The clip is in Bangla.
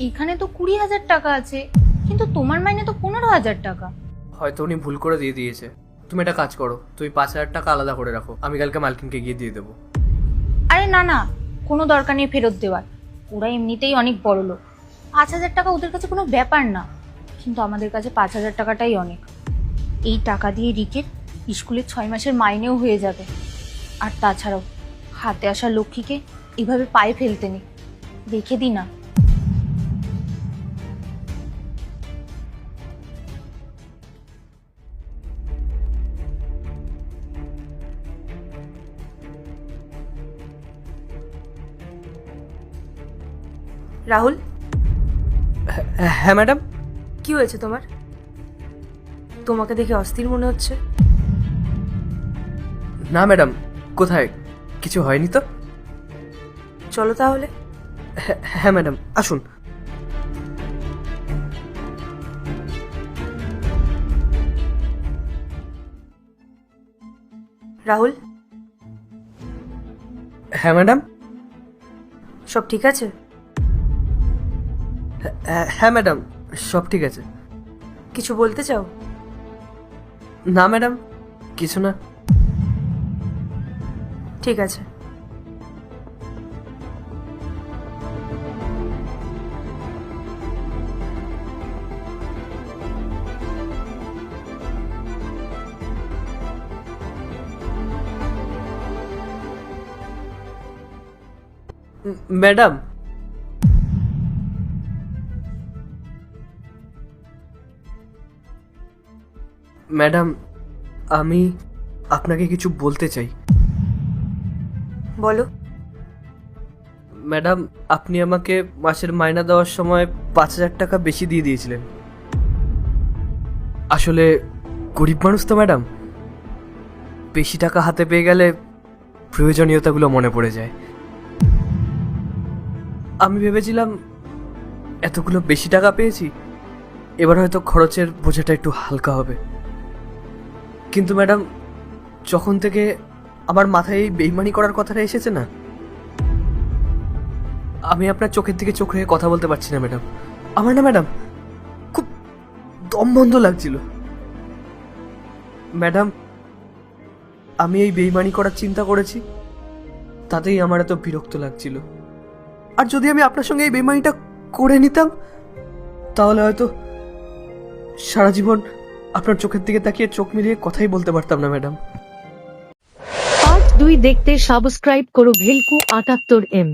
এখানে তো 20,000 টাকা আছে, কিন্তু তোমার মাইনে তো 15,000 টাকা। হয়তো উনি ভুল করে দিয়ে দিয়েছে। তুমি একটা কাজ করো, তুমি 5,000 টাকা আলাদা করে রাখো, আমি কালকে মালকিনকে গিয়ে দিয়ে দেবো। আরে না না, কোনো দরকার নেই ফেরত দেওয়ার। ওরা এমনিতেই অনেক বড় লোক। 5,000 টাকা ওদের কাছে কোনো ব্যাপার না, কিন্তু আমাদের কাছে 5,000 টাকাটাই অনেক। এই টাকা দিয়ে রিকের স্কুলের 6 মাসের মাইনেও হয়ে যাবে। আর তাছাড়াও হাতে আসা লক্ষ্মীকে এভাবে পায়ে ফেলতে নেই, রেখে দি না। রাহুল, হ্যাঁ ম্যাডাম। কি হয়েছে তোমার? তোমাকে দেখে অস্থির মনে হচ্ছে। না ম্যাডাম, কোথায় কিছু হয়নি তো। চলো তাহলে। হ্যাঁ ম্যাডাম, আসুন। রাহুল, হ্যাঁ ম্যাডাম। সব ঠিক আছে? হ্যাঁ ম্যাডাম, সব ঠিক আছে। কিছু বলতে চাও? না ম্যাডাম, কিছু না। ঠিক আছে। ম্যাডাম, ম্যাডাম, আমি আপনাকে কিছু বলতে চাই। বলো। ম্যাডাম, আপনি আমাকে মাসের মাইনা দেওয়ার সময় 5,000 টাকা বেশি দিয়ে দিয়েছিলেন। আসলে গরিব মানুষ তো ম্যাডাম, বেশি টাকা হাতে পেয়ে গেলে প্রয়োজনীয়তাগুলো মনে পড়ে যায়। আমি ভেবেছিলাম এতগুলো বেশি টাকা পেয়েছি, এবার হয়তো খরচের বোঝাটা একটু হালকা হবে। কিন্তু ম্যাডাম, যখন থেকে আমার মাথায় এই বেইমানি করার কথাটা এসেছে না, আমি আপনার চোখের দিকে চোখ রেখে কথা বলতে পারছি না ম্যাডাম। আমার না ম্যাডাম, খুব দম বন্ধ লাগছিল। ম্যাডাম, আমি এই বেইমানি করার চিন্তা করেছি, তাতেই আমার এত বিরক্ত লাগছিল। আর যদি আমি আপনার সঙ্গে এই বেইমানিটা করে নিতাম, তাহলে হয়তো সারা জীবন আপনার চোখের দিকে তাকিয়ে চোখ মিলিয়ে কথাই বলতে পারতাম না ম্যাডাম। পার্ট 2 দেখতে সাবস্ক্রাইব করো ভেলকু 78M।